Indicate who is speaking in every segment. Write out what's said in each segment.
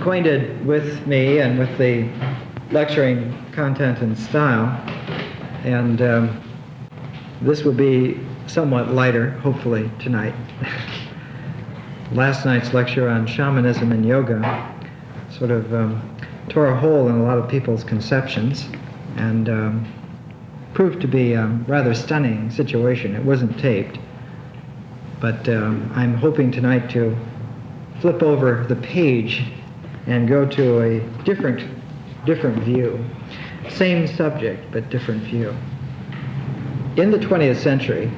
Speaker 1: acquainted with me and with the lecturing content and style, and this will be somewhat lighter, hopefully, tonight. Last night's lecture on shamanism and yoga sort of tore a hole in a lot of people's conceptions and proved to be a rather stunning situation. It wasn't taped, but I'm hoping tonight to flip over the page and go to a different view. Same subject, but different view. In the 20th century,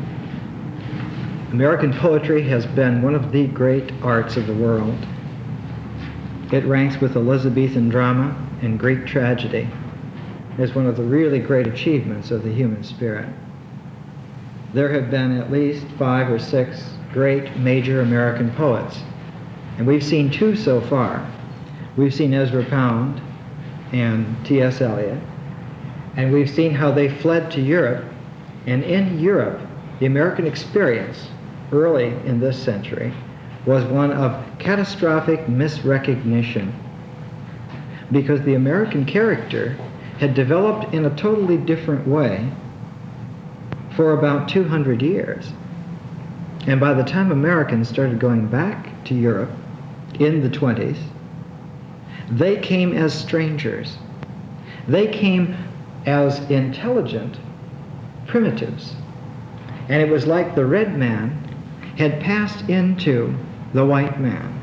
Speaker 1: American poetry has been one of the great arts of the world. It ranks with Elizabethan drama and Greek tragedy as one of the really great achievements of the human spirit. There have been at least 5 or 6 great major American poets, and we've seen 2 so far. We've seen Ezra Pound and T.S. Eliot, and we've seen how they fled to Europe, and in Europe, the American experience early in this century was one of catastrophic misrecognition, because the American character had developed in a totally different way for about 200 years. And by the time Americans started going back to Europe in the 20s, they came as strangers. They came as intelligent primitives. And it was like the red man had passed into the white man.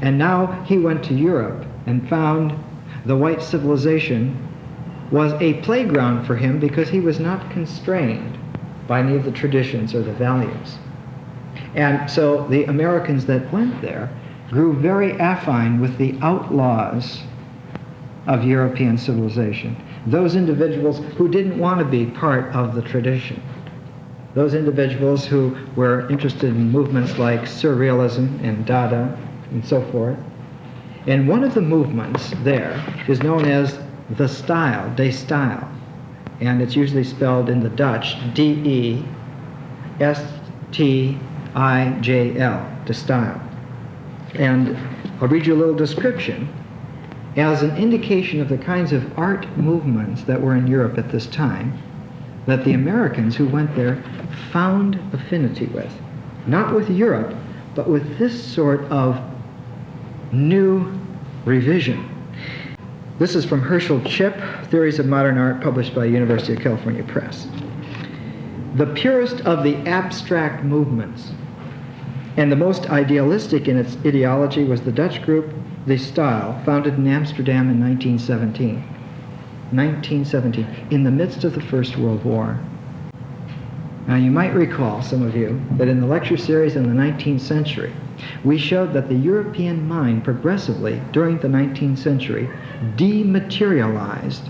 Speaker 1: And now he went to Europe and found the white civilization was a playground for him because he was not constrained by any of the traditions or the values. And so the Americans that went there grew very affine with the outlaws of European civilization, those individuals who didn't want to be part of the tradition, those individuals who were interested in movements like surrealism and Dada and so forth. And one of the movements there is known as the style, de style, and it's usually spelled in the Dutch D-E-S-T-I-J-L, de style. And I'll read you a little description as an indication of the kinds of art movements that were in Europe at this time that the Americans who went there found affinity with. Not with Europe, but with this sort of new revision. This is from Herschel Chip, Theories of Modern Art, published by University of California Press. The purest of the abstract movements and the most idealistic in its ideology was the Dutch group The Style, founded in Amsterdam in 1917. 1917, in the midst of the First World War. Now you might recall, some of you, that in the lecture series in the 19th century, we showed that the European mind progressively, during the 19th century, dematerialized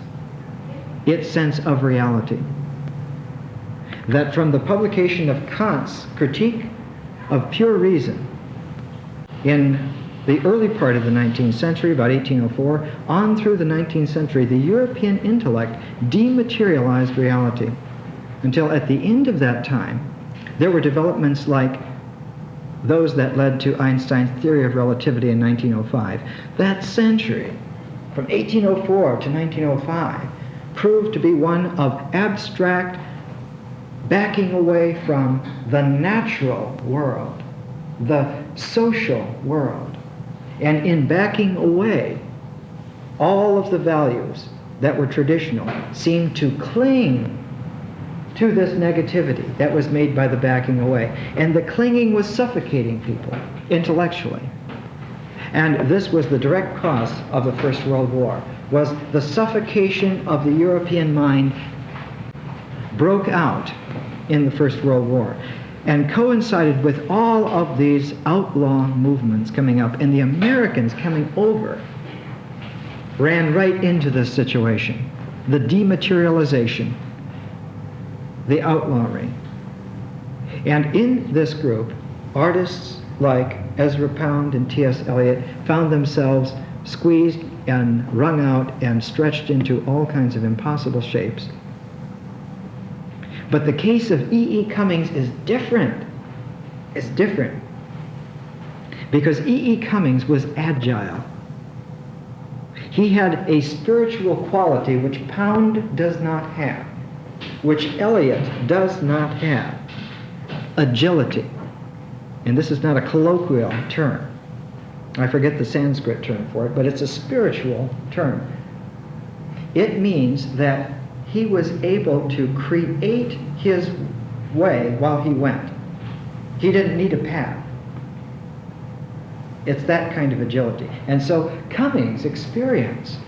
Speaker 1: its sense of reality. That from the publication of Kant's Critique of Pure Reason in the early part of the 19th century, about 1804, on through the 19th century, the European intellect dematerialized reality until at the end of that time, there were developments like those that led to Einstein's theory of relativity in 1905. That century, from 1804 to 1905, proved to be one of abstract backing away from the natural world, the social world, and in backing away, all of the values that were traditional seemed to cling to this negativity that was made by the backing away. And the clinging was suffocating people intellectually. And this was the direct cause of the First World War, was the suffocation of the European mind broke out in the First World War and coincided with all of these outlaw movements coming up, and the Americans coming over ran right into this situation, the dematerialization, the outlawry. And in this group, artists like Ezra Pound and T.S. Eliot found themselves squeezed and wrung out and stretched into all kinds of impossible shapes. But the case of E.E. Cummings is different. It's different. Because E.E. Cummings was agile. He had a spiritual quality which Pound does not have, which Eliot does not have. Agility. And this is not a colloquial term. I forget the Sanskrit term for it, but it's a spiritual term. It means that he was able to create his way while he went. He didn't need a path. It's that kind of agility. And so Cummings' experience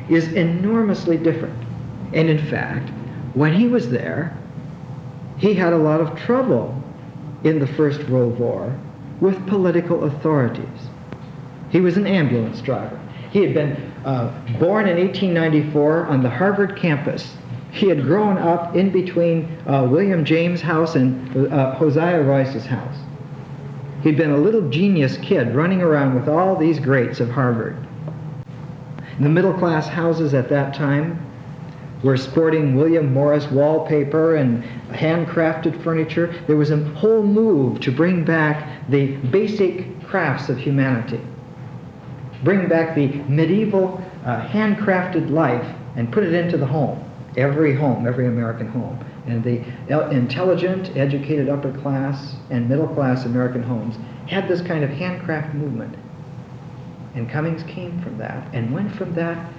Speaker 1: is enormously different. And in fact, when he was there, he had a lot of trouble in the First World War with political authorities. He was an ambulance driver. He had been born in 1894 on the Harvard campus. He had grown up in between William James' house and Hosea Royce's house. He'd been a little genius kid running around with all these greats of Harvard. The middle-class houses at that time were sporting William Morris wallpaper and handcrafted furniture. There was a whole move to bring back the basic crafts of humanity. Bring back the medieval handcrafted life and put it into the home, every American home. And the intelligent, educated upper class and middle class American homes had this kind of handcraft movement. And Cummings came from that and went from that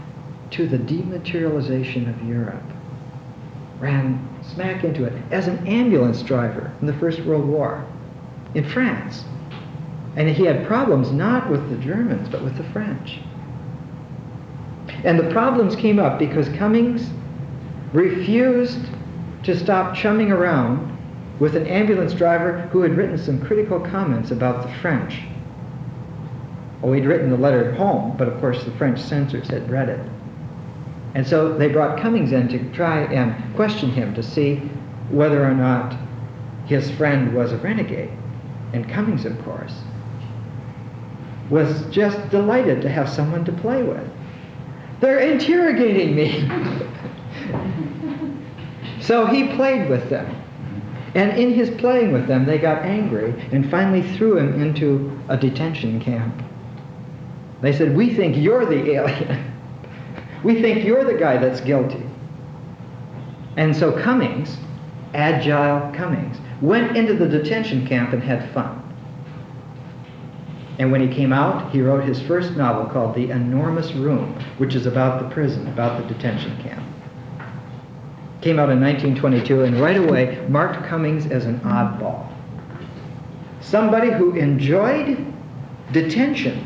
Speaker 1: to the dematerialization of Europe. Ran smack into it as an ambulance driver in the First World War in France. And he had problems not with the Germans, but with the French. And the problems came up because Cummings refused to stop chumming around with an ambulance driver who had written some critical comments about the French. Oh, he'd written the letter home, but of course the French censors had read it. And so they brought Cummings in to try and question him to see whether or not his friend was a renegade. And Cummings, of course, was just delighted to have someone to play with. They're interrogating me. So he played with them. And in his playing with them, they got angry and finally threw him into a detention camp. They said, "We think you're the alien. We think you're the guy that's guilty." And so Cummings, agile Cummings, went into the detention camp and had fun. And when he came out, he wrote his first novel called The Enormous Room, which is about the prison, about the detention camp. Came out in 1922 and right away marked Cummings as an oddball. Somebody who enjoyed detention.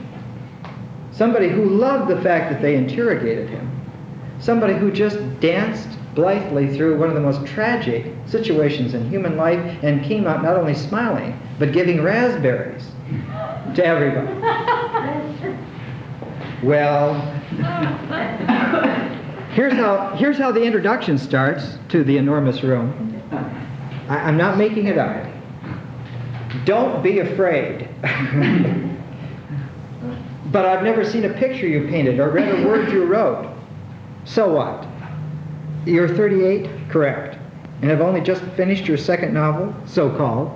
Speaker 1: Somebody who loved the fact that they interrogated him. Somebody who just danced blithely through one of the most tragic situations in human life and came out not only smiling, but giving raspberries to everybody. Well, here's how the introduction starts to The Enormous Room. I'm not making it up. Don't be afraid. But I've never seen a picture you painted or read a word you wrote. So what? You're 38? Correct. And have only just finished your second novel, so-called,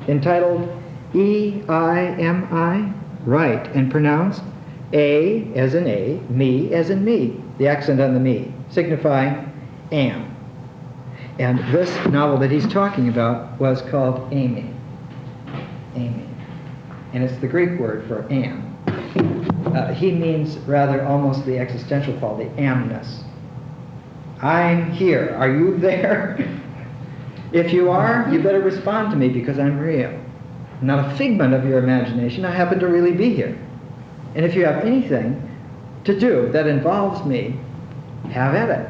Speaker 1: entitled E-I-M-I? Right. And pronounced A as in A, me as in me. The accent on the me, signifying am. And this novel that he's talking about was called Amy. Amy. And it's the Greek word for am. He means rather almost the existential quality, amness. I'm here. Are you there? If you are, you better respond to me because I'm real. I'm not a figment of your imagination. I happen to really be here. And if you have anything to do that involves me, have at it.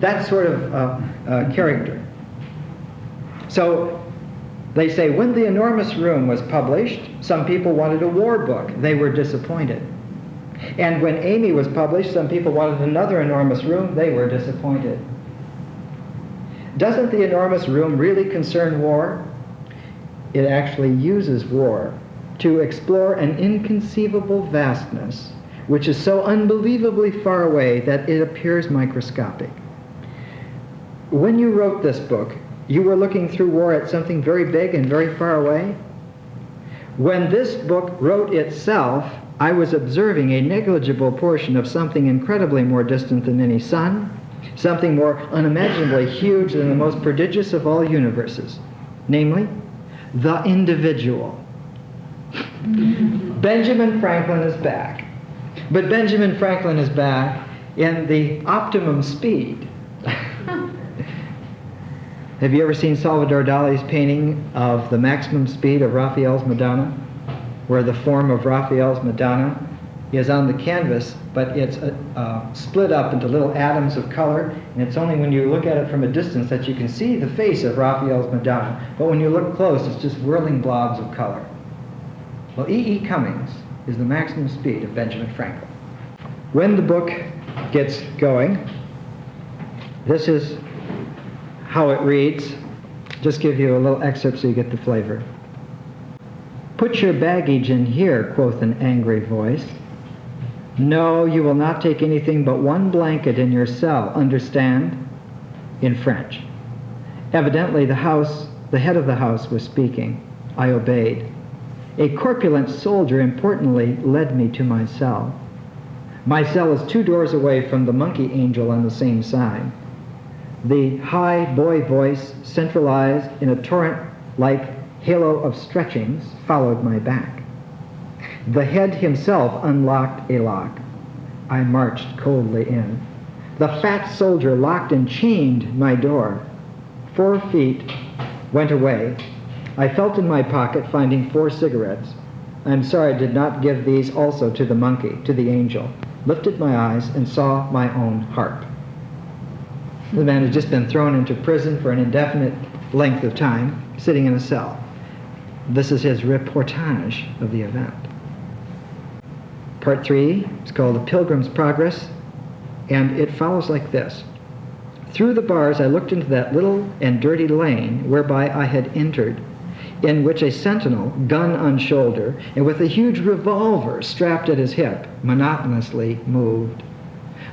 Speaker 1: That sort of character. So they say when The Enormous Room was published, some people wanted a war book. They were disappointed. And when Amy was published, some people wanted another Enormous Room. They were disappointed. Doesn't The Enormous Room really concern war? It actually uses war to explore an inconceivable vastness which is so unbelievably far away that it appears microscopic. When you wrote this book, you were looking through war at something very big and very far away. When this book wrote itself, I was observing a negligible portion of something incredibly more distant than any sun, something more unimaginably huge than the most prodigious of all universes, namely, the individual. Benjamin Franklin is back. But Benjamin Franklin is back in the optimum speed. Have you ever seen Salvador Dali's painting of the maximum speed of Raphael's Madonna, where the form of Raphael's Madonna is on the canvas, but it's split up into little atoms of color, and it's only when you look at it from a distance that you can see the face of Raphael's Madonna. But when you look close, it's just whirling blobs of color. Well, E.E. Cummings is the maximum speed of Benjamin Franklin. When the book gets going, this is how it reads. Just give you a little excerpt so you get the flavor. "Put your baggage in here," quoth an angry voice. "No, you will not take anything but one blanket in your cell, understand?" In French. Evidently the head of the house was speaking. I obeyed. A corpulent soldier importantly led me to my cell. My cell is 2 doors away from the monkey angel on the same side. The high boy voice, centralized in a torrent-like halo of stretchings, followed my back. The head himself unlocked a lock. I marched coldly in. The fat soldier locked and chained my door. 4 feet went away. I felt in my pocket, finding 4 cigarettes. I'm sorry I did not give these also to the monkey, to the angel. Lifted my eyes and saw my own harp. The man had just been thrown into prison for an indefinite length of time, sitting in a cell. This is his reportage of the event. Part 3 is called The Pilgrim's Progress, and it follows like this. Through the bars I looked into that little and dirty lane whereby I had entered, in which a sentinel, gun on shoulder, and with a huge revolver strapped at his hip, monotonously moved.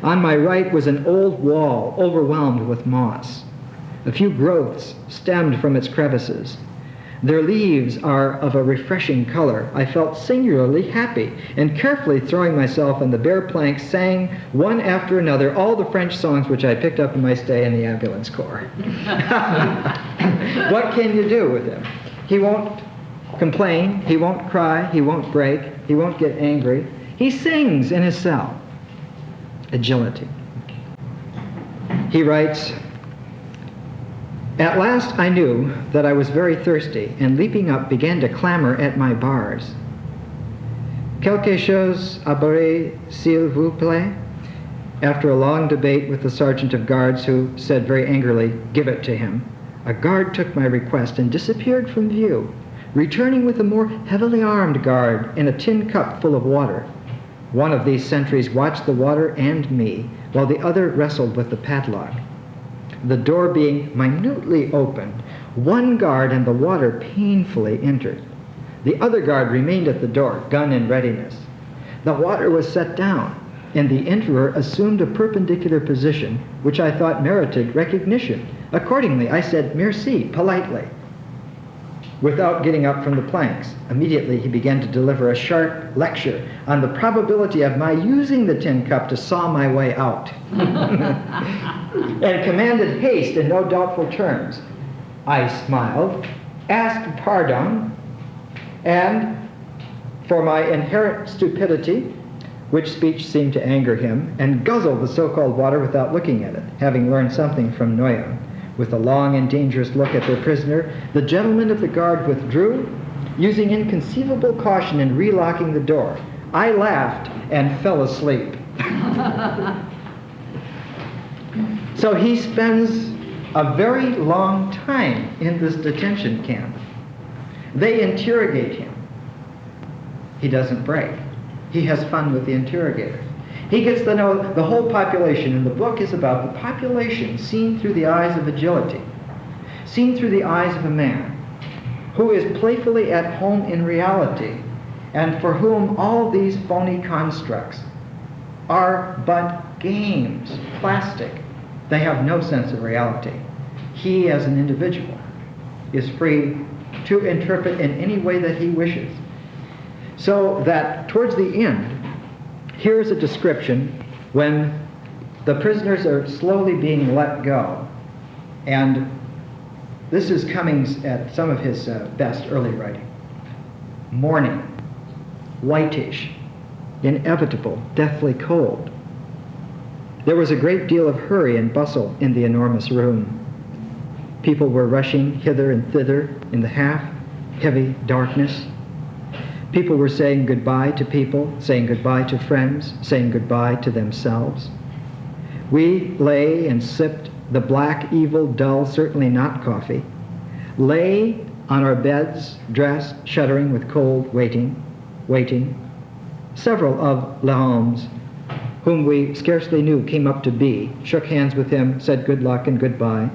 Speaker 1: On my right was an old wall overwhelmed with moss. A few growths stemmed from its crevices. Their leaves are of a refreshing color. I felt singularly happy, and carefully throwing myself on the bare planks, sang one after another all the French songs which I picked up in my stay in the ambulance corps. What can you do with him? He won't complain, he won't cry, he won't break, he won't get angry. He sings in his cell. Agility. He writes, "At last I knew that I was very thirsty, and leaping up began to clamor at my bars. Quelque chose à boire, s'il vous plaît?" After a long debate with the sergeant of guards, who said very angrily, "Give it to him," a guard took my request and disappeared from view, returning with a more heavily armed guard and a tin cup full of water. One of these sentries watched the water and me, while the other wrestled with the padlock. The door being minutely opened, one guard and the water painfully entered. The other guard remained at the door, gun in readiness. The water was set down, and the enterer assumed a perpendicular position, which I thought merited recognition. Accordingly, I said merci politely, without getting up from the planks. Immediately he began to deliver a sharp lecture on the probability of my using the tin cup to saw my way out, and commanded haste in no doubtful terms. I smiled, asked pardon, and for my inherent stupidity, which speech seemed to anger him, and guzzled the so-called water without looking at it, having learned something from Noyon. With a long and dangerous look at their prisoner, the gentlemen of the guard withdrew, using inconceivable caution in relocking the door. I laughed and fell asleep. So he spends a very long time in this detention camp. They interrogate him. He doesn't break. He has fun with the interrogators. He gets to know the whole population, and the book is about the population seen through the eyes of agility, seen through the eyes of a man who is playfully at home in reality, and for whom all these phony constructs are but games, plastic. They have no sense of reality. He, as an individual, is free to interpret in any way that he wishes. So that towards the end, here's a description when the prisoners are slowly being let go. And this is Cummings at some of his best early writing. Morning, whitish, inevitable, deathly cold. There was a great deal of hurry and bustle in the enormous room. People were rushing hither and thither in the half-heavy darkness. People were saying goodbye to people, saying goodbye to friends, saying goodbye to themselves. We lay and sipped the black, evil, dull, certainly not coffee, lay on our beds, dressed, shuddering with cold, waiting. Several of Lahome's, whom we scarcely knew, came up to B, shook hands with him, said good luck and goodbye.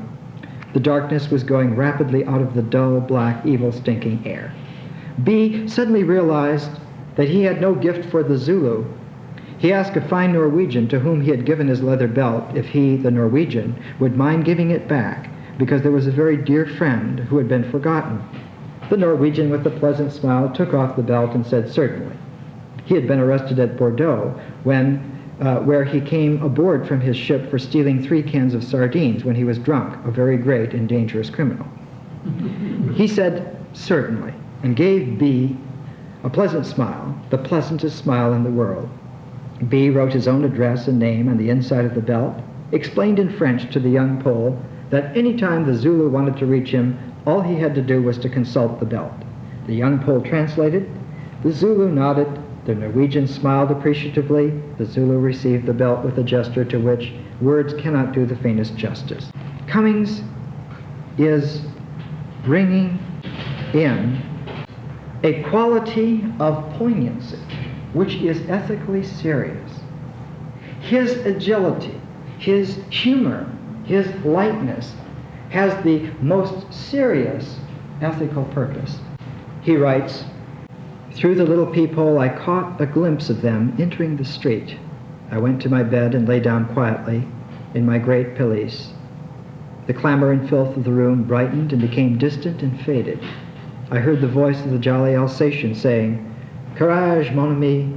Speaker 1: The darkness was going rapidly out of the dull, black, evil, stinking air. B suddenly realized that he had no gift for the Zulu. He asked a fine Norwegian to whom he had given his leather belt if he, the Norwegian, would mind giving it back, because there was a very dear friend who had been forgotten. The Norwegian, with a pleasant smile, took off the belt and said certainly. He had been arrested at Bordeaux where he came aboard from his ship for stealing 3 cans of sardines when he was drunk, a very great and dangerous criminal. He said certainly, and gave B a pleasant smile, the pleasantest smile in the world. B wrote his own address and name on the inside of the belt, explained in French to the young Pole that any time the Zulu wanted to reach him, all he had to do was to consult the belt. The young Pole translated, the Zulu nodded, the Norwegian smiled appreciatively, the Zulu received the belt with a gesture to which words cannot do the faintest justice. Cummings is bringing in a quality of poignancy which is ethically serious. His agility, his humor, his lightness has the most serious ethical purpose. He writes, through the little peephole I caught a glimpse of them entering the street. I went to my bed and lay down quietly in my great pelisse. The clamor and filth of the room brightened and became distant and faded. I heard the voice of the jolly Alsatian saying, Courage, mon ami,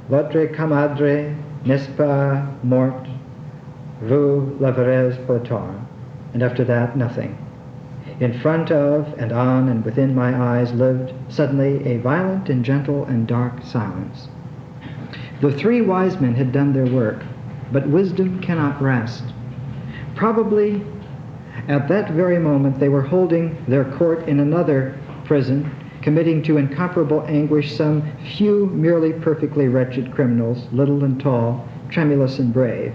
Speaker 1: votre camarade n'est pas mort, vous la verrez plus tard. And after that, nothing. In front of and on and within my eyes lived suddenly a violent and gentle and dark silence. The 3 wise men had done their work, but wisdom cannot rest. Probably at that very moment they were holding their court in another prison, committing to incomparable anguish some few merely perfectly wretched criminals, little and tall, tremulous and brave,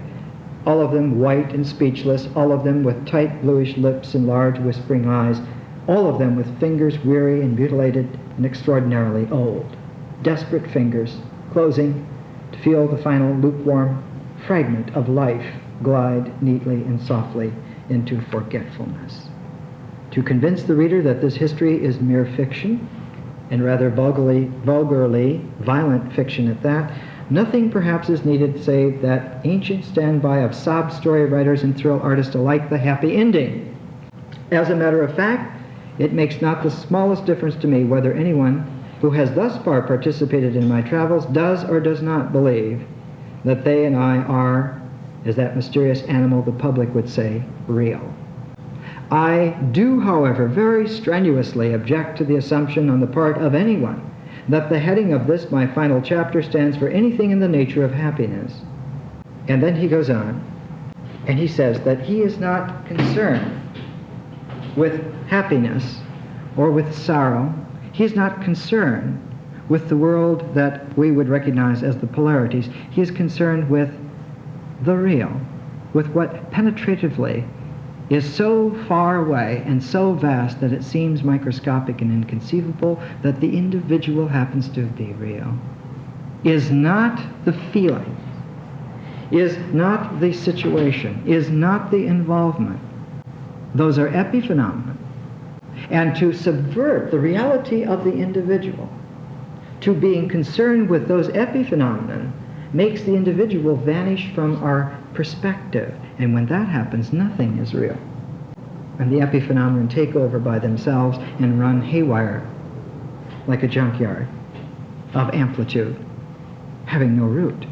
Speaker 1: all of them white and speechless, all of them with tight bluish lips and large whispering eyes, all of them with fingers weary and mutilated and extraordinarily old. Desperate fingers, closing to feel the final lukewarm fragment of life glide neatly and softly into forgetfulness. To convince the reader that this history is mere fiction, and rather vulgarly violent fiction at that, nothing perhaps is needed save that ancient standby of sob story writers and thrill artists alike, the happy ending. As a matter of fact, it makes not the smallest difference to me whether anyone who has thus far participated in my travels does or does not believe that they and I are, as that mysterious animal the public would say, real. I do, however, very strenuously object to the assumption on the part of anyone that the heading of this, my final chapter, stands for anything in the nature of happiness. And then he goes on, and he says that he is not concerned with happiness or with sorrow. He is not concerned with the world that we would recognize as the polarities. He is concerned with the real, with what penetratively is so far away and so vast that it seems microscopic and inconceivable that the individual happens to be real. Is not the feeling, is not the situation, is not the involvement. Those are epiphenomena. And to subvert the reality of the individual to being concerned with those epiphenomena makes the individual vanish from our perspective. And when that happens, nothing is real. And the epiphenomena take over by themselves and run haywire like a junkyard. of amplitude, having no root.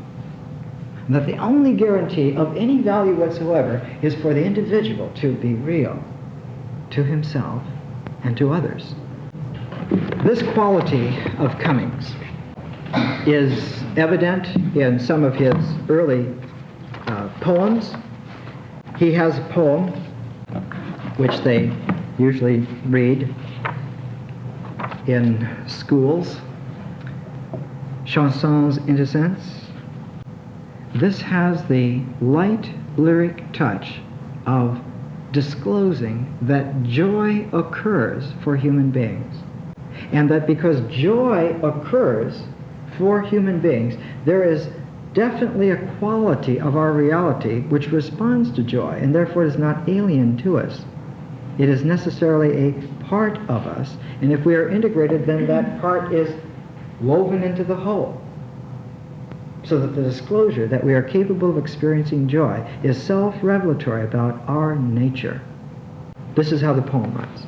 Speaker 1: And that the only guarantee of any value whatsoever is for the individual to be real to himself and to others. This quality of Cummings is evident in some of his early poems. He has a poem which they usually read in schools, Chansons Innocentes. This has the light lyric touch of disclosing that joy occurs for human beings, and that because joy occurs for human beings, there is definitely a quality of our reality which responds to joy, and therefore is not alien to us. It is necessarily a part of us, and if we are integrated, then that part is woven into the whole, so that the disclosure that we are capable of experiencing joy is self-revelatory about our nature. This is how the poem runs.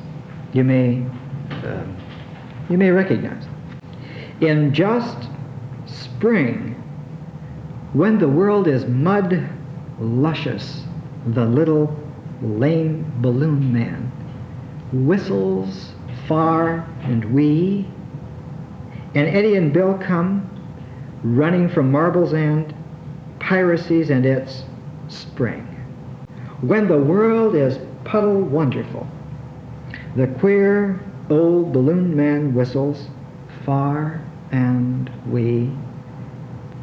Speaker 1: You may recognize it. In just spring, when the world is mud luscious, the little lame balloon man whistles far and wee, and Eddie and Bill come running from marbles and piracies, and it's spring. When the world is puddle wonderful, the queer old balloon man whistles far and wee,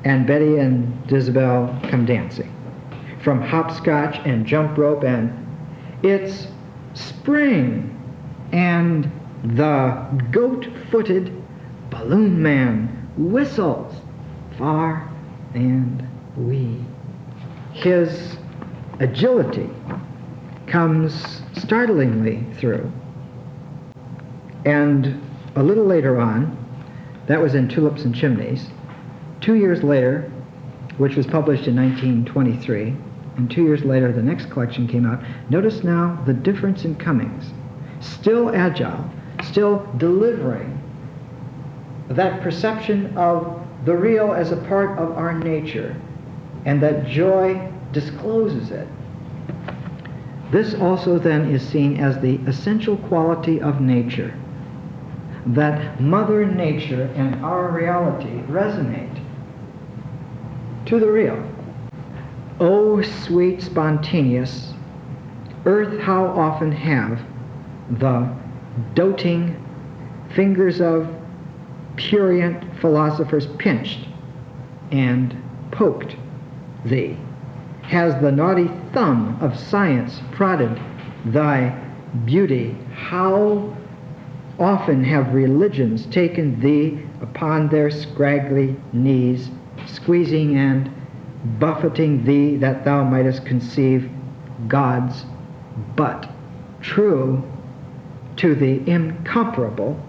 Speaker 1: and Betty and Isabel come dancing from hopscotch and jump rope, and it's spring, and the goat-footed balloon man whistles far and wee. His agility comes startlingly through. And a little later on, that was in Tulips and Chimneys. 2 years later, which was published in 1923, and 2 years later the next collection came out. Notice now the difference in Cummings. Still agile, still delivering that perception of the real as a part of our nature, and that joy discloses it. This also then is seen as the essential quality of nature, that Mother Nature and our reality resonate to the real. Oh, sweet spontaneous earth, how often have the doting fingers of prurient philosophers pinched and poked thee? Has the naughty thumb of science prodded thy beauty? How often have religions taken thee upon their scraggly knees, squeezing and buffeting thee that thou mightest conceive gods, but true to the incomparable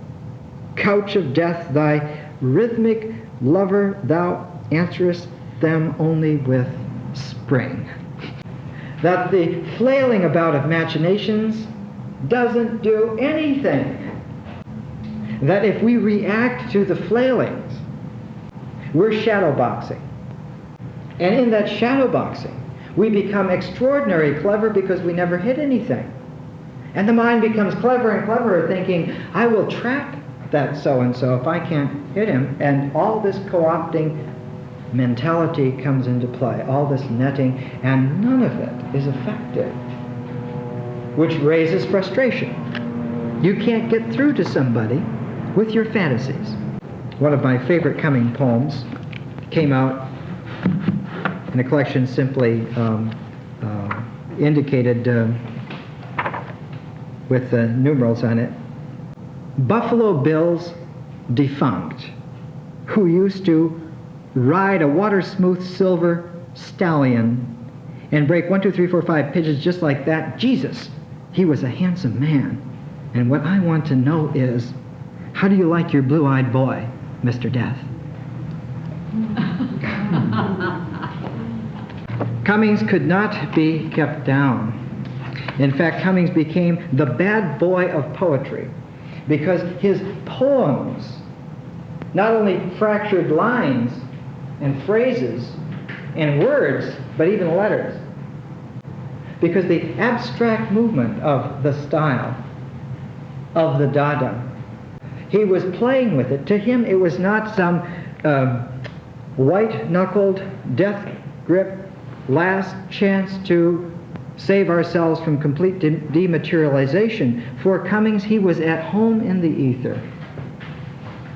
Speaker 1: couch of death, thy rhythmic lover, thou answerest them only with spring. That the flailing about of machinations doesn't do anything. That if we react to the flailings, we're shadowboxing. And in that shadowboxing, we become extraordinarily clever because we never hit anything. And the mind becomes clever and cleverer, thinking, I will trap that so-and-so if I can't hit him. And all this co-opting mentality comes into play, all this netting, and none of it is effective, which raises frustration. You can't get through to somebody with your fantasies. One of my favorite Cummings poems came out in a collection simply indicated with numerals on it. Buffalo Bill's defunct, who used to ride a water-smooth silver stallion and break 1, 2, 3, 4, 5 pigeons just like that. Jesus, he was a handsome man. And what I want to know is, how do you like your blue-eyed boy, Mr. Death? Cummings could not be kept down. In fact, Cummings became the bad boy of poetry because his poems not only fractured lines and phrases and words, but even letters. Because the abstract movement of the style, of the Dada, he was playing with it. To him, it was not some white-knuckled, death-grip, last chance to save ourselves from complete dematerialization. For Cummings, he was at home in the ether.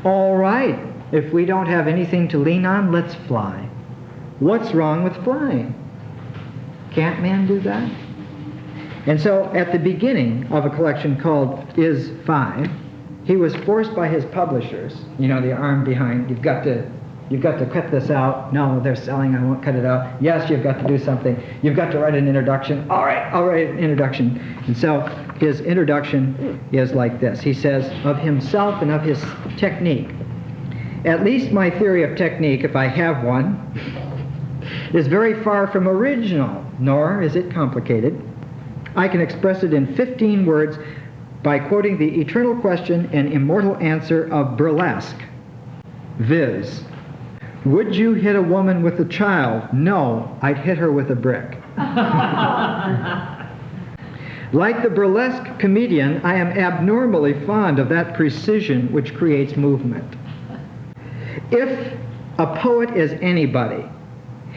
Speaker 1: All right, if we don't have anything to lean on, let's fly. What's wrong with flying? Can't man do that? And so at the beginning of a collection called Is 5, he was forced by his publishers, you know, the arm behind, you've got to cut this out. No, they're selling, I won't cut it out. Yes, you've got to do something. You've got to write an introduction. All right, I'll write an introduction. And so his introduction is like this. He says of himself and of his technique, at least my theory of technique, if I have one, is very far from original, nor is it complicated. I can express it in 15 words by quoting the eternal question and immortal answer of burlesque, viz., would you hit a woman with a child? No, I'd hit her with a brick. Like the burlesque comedian, I am abnormally fond of that precision which creates movement. If a poet is anybody,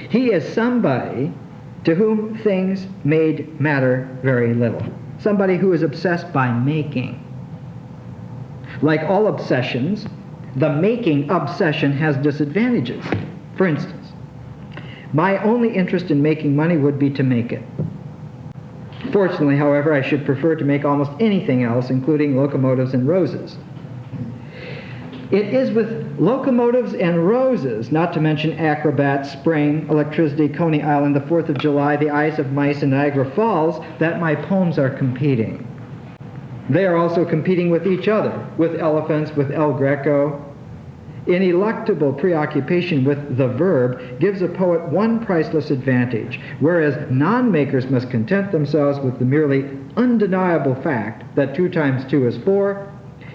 Speaker 1: he is somebody to whom things made matter very little. Somebody who is obsessed by making. Like all obsessions, the making obsession has disadvantages. For instance, my only interest in making money would be to make it. Fortunately, however, I should prefer to make almost anything else, including locomotives and roses. It is with locomotives and roses, not to mention acrobats, spring, electricity, Coney Island, the 4th of July, the eyes of mice, and Niagara Falls, that my poems are competing. They are also competing with each other, with elephants, with El Greco. Ineluctable preoccupation with the verb gives a poet one priceless advantage, whereas non-makers must content themselves with the merely undeniable fact that 2 times 2 is 4.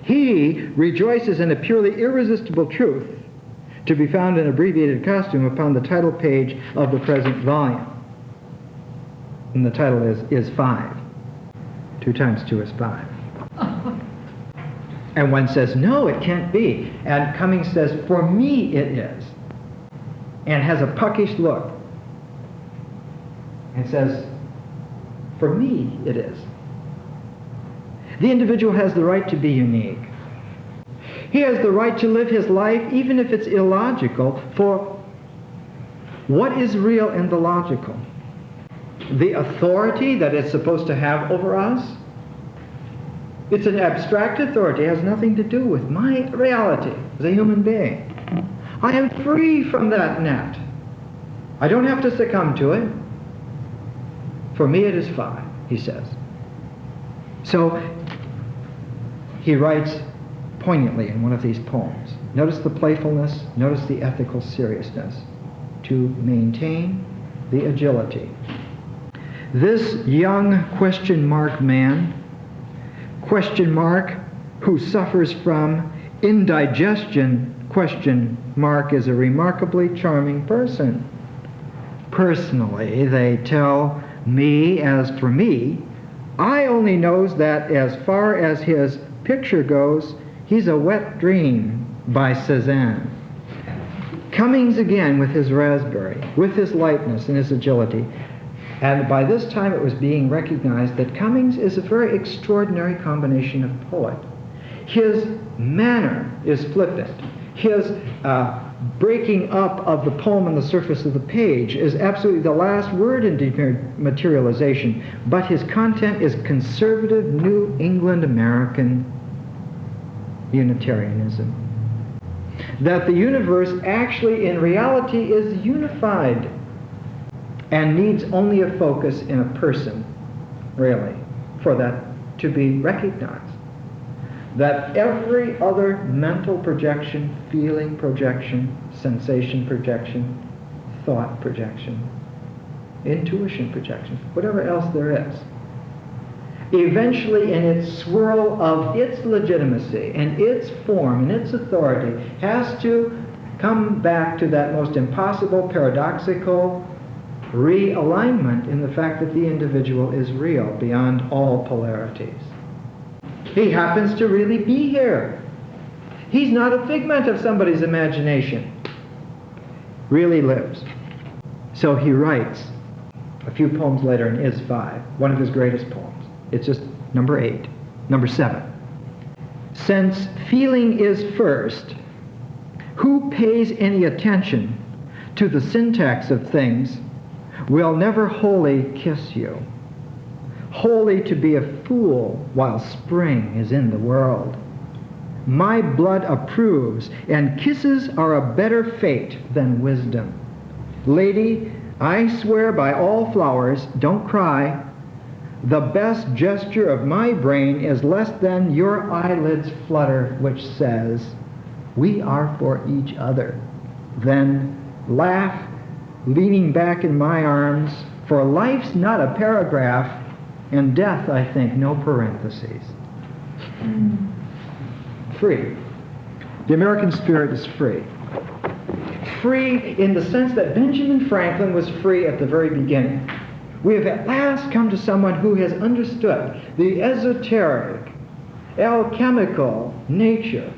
Speaker 1: He rejoices in a purely irresistible truth to be found in abbreviated costume upon the title page of the present volume. And the title is 5. 2 times 2 is 5. And one says, no, it can't be. And Cummings says, for me it is. And has a puckish look. And says, for me it is. The individual has the right to be unique. He has the right to live his life even if it's illogical, for what is real in the logical? The authority that it's supposed to have over us? It's an abstract authority. It has nothing to do with my reality as a human being. I am free from that net. I don't have to succumb to it. For me it is 5, he says. So he writes poignantly in one of these poems. Notice the playfulness, notice the ethical seriousness. To maintain the agility. This young question mark man, question mark, who suffers from indigestion, question mark, is a remarkably charming person. Personally, they tell me, as for me, I only knows that as far as his picture goes, he's a wet dream by Cézanne. Cummings again with his raspberry, with his lightness and his agility. And by this time it was being recognized that Cummings is a very extraordinary combination of poet. His manner is flippant. His breaking up of the poem on the surface of the page is absolutely the last word in dematerialization, but his content is conservative New England American Unitarianism. That the universe actually in reality is unified and needs only a focus in a person, really, for that to be recognized. That every other mental projection, feeling projection, sensation projection, thought projection, intuition projection, whatever else there is, eventually in its swirl of its legitimacy and its form and its authority, has to come back to that most impossible, paradoxical realignment in the fact that the individual is real beyond all polarities. He happens to really be here. He's not a figment of somebody's imagination. Really lives. So he writes a few poems later in Is 5, one of his greatest poems. It's just number 8. Number 7. Since feeling is first, who pays any attention to the syntax of things will never wholly kiss you. Wholly to be a fool while spring is in the world. My blood approves, and kisses are a better fate than wisdom. Lady, I swear by all flowers, don't cry. The best gesture of my brain is less than your eyelids flutter, which says, we are for each other. Then laugh, leaning back in my arms, for life's not a paragraph, and death, I think, no parentheses. Free. The American spirit is free. Free in the sense that Benjamin Franklin was free at the very beginning. We have at last come to someone who has understood the esoteric, alchemical nature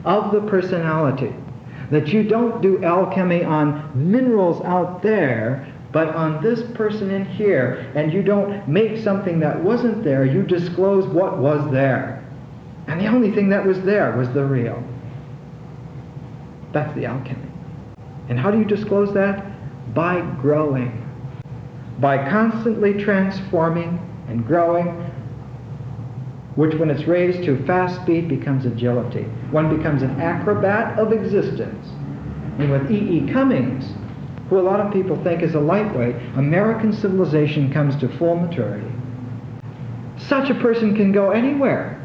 Speaker 1: of the personality. That you don't do alchemy on minerals out there, but on this person in here, and you don't make something that wasn't there, you disclose what was there. And the only thing that was there was the real. That's the alchemy. And how do you disclose that? By growing. By constantly transforming and growing, which when it's raised to fast speed becomes agility. One becomes an acrobat of existence. And with E.E. Cummings, who a lot of people think is a lightweight, American civilization comes to full maturity. Such a person can go anywhere,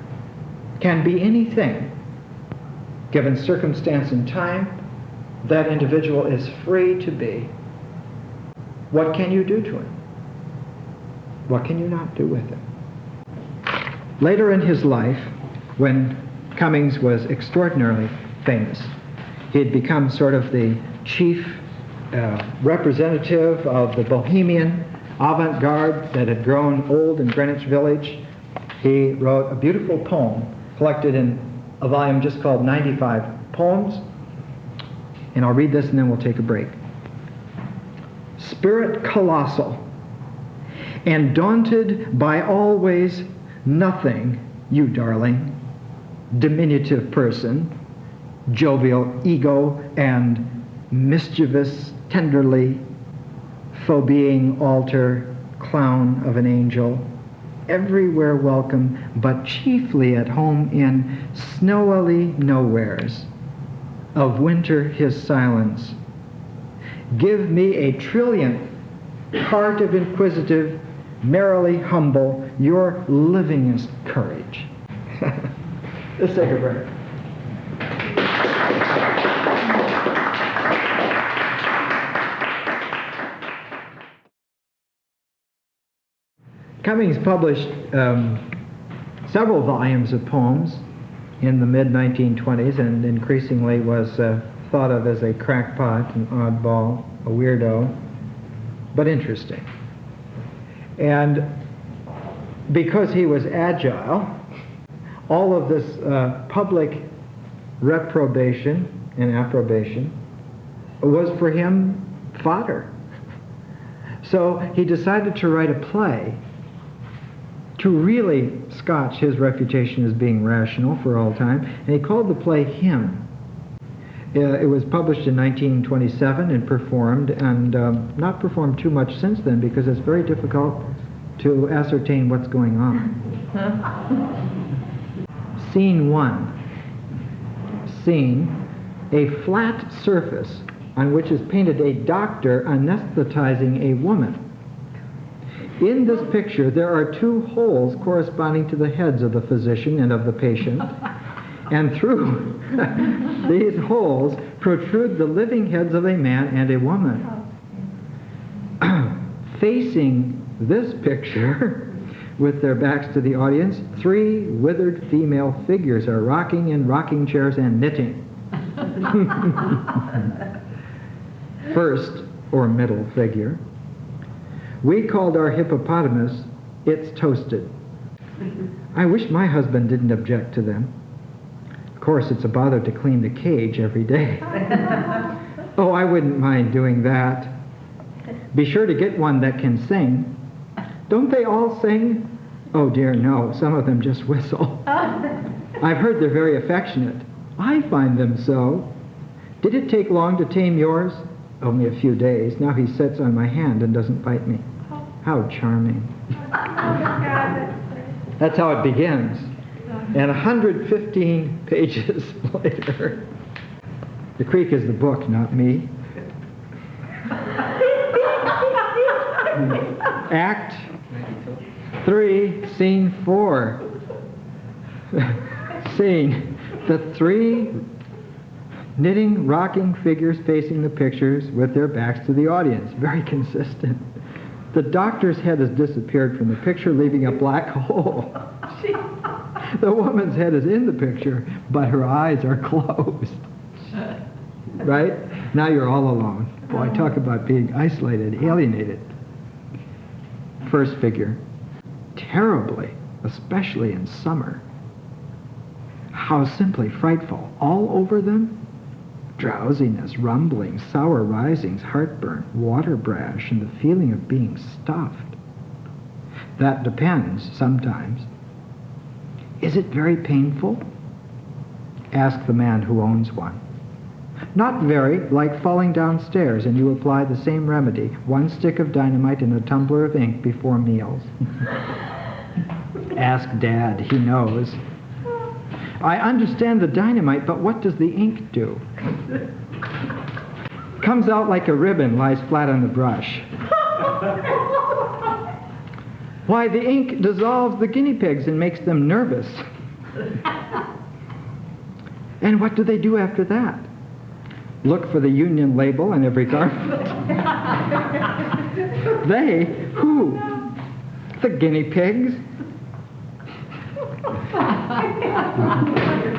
Speaker 1: can be anything. Given circumstance and time, that individual is free to be. What can you do to him? What can you not do with him? Later in his life, when Cummings was extraordinarily famous, he had become sort of the chief representative of the bohemian avant-garde that had grown old in Greenwich Village. He wrote a beautiful poem collected in a volume just called 95 Poems. And I'll read this and then we'll take a break. Spirit colossal, and daunted by always nothing, you darling, diminutive person, jovial ego and mischievous tenderly, phobeing altar, clown of an angel, everywhere welcome, but chiefly at home in snowily nowheres. Of winter his silence. Give me a trillionth part of inquisitive, merrily humble, your livingest courage. Let's take a break. Cummings published several volumes of poems in the mid-1920s, and increasingly was thought of as a crackpot, an oddball, a weirdo, but interesting. And because he was agile, all of this public reprobation and approbation was for him fodder. So he decided to write a play to really scotch his reputation as being rational for all time, and he called the play Him. It was published in 1927 and performed, and not performed too much since then because it's very difficult to ascertain what's going on. Scene 1. Scene, a flat surface on which is painted a doctor anesthetizing a woman. In this picture, there are two holes corresponding to the heads of the physician and of the patient, and through these holes protrude the living heads of a man and a woman. Facing this picture with their backs to the audience. 3 withered female figures are rocking in rocking chairs and knitting. First, or middle figure. We called our hippopotamus, It's Toasted. I wish my husband didn't object to them. Of course, it's a bother to clean the cage every day. Oh, I wouldn't mind doing that. Be sure to get one that can sing. Don't they all sing? Oh dear, no. Some of them just whistle. I've heard they're very affectionate. I find them so. Did it take long to tame yours? Only a few days. Now he sits on my hand and doesn't bite me. How charming. That's how it begins. And 115 pages later, the creek is the book, not me. Act 3, Scene 4. Scene. The 3 knitting, rocking figures facing the pictures with their backs to the audience. Very consistent. The doctor's head has disappeared from the picture, leaving a black hole. The woman's head is in the picture, but her eyes are closed. Right? Now you're all alone. Boy, talk about being isolated, alienated. First figure. Terribly, especially in summer. How simply frightful. All over them? Drowsiness, rumbling, sour risings, heartburn, water brash, and the feeling of being stuffed. That depends, sometimes. Is it very painful? Ask the man who owns one. Not very, like falling downstairs, and you apply the same remedy, 1 stick of dynamite and a tumbler of ink before meals. Ask Dad, he knows. I understand the dynamite, but what does the ink do? Comes out like a ribbon, lies flat on the brush. Why, the ink dissolves the guinea pigs and makes them nervous. And what do they do after that? Look for the Union label on every garment. They? Who? The guinea pigs?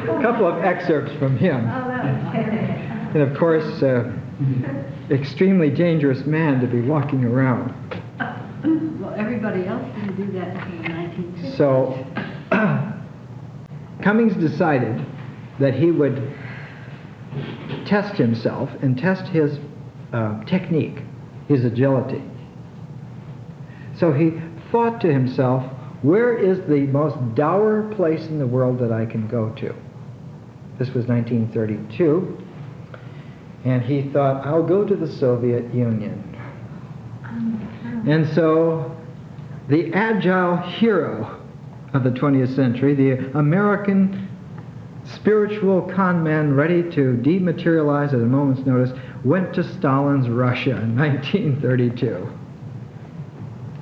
Speaker 1: A couple of excerpts from him. And of course, extremely dangerous man to be walking around.
Speaker 2: Well, everybody else didn't do that in the 1960s.
Speaker 1: So, Cummings decided that he would test himself and test his technique, his agility. So he thought to himself, where is the most dour place in the world that I can go to? This was 1932. And he thought, I'll go to the Soviet Union. And so the agile hero of the 20th century, the American spiritual con man ready to dematerialize at a moment's notice, went to Stalin's Russia in 1932.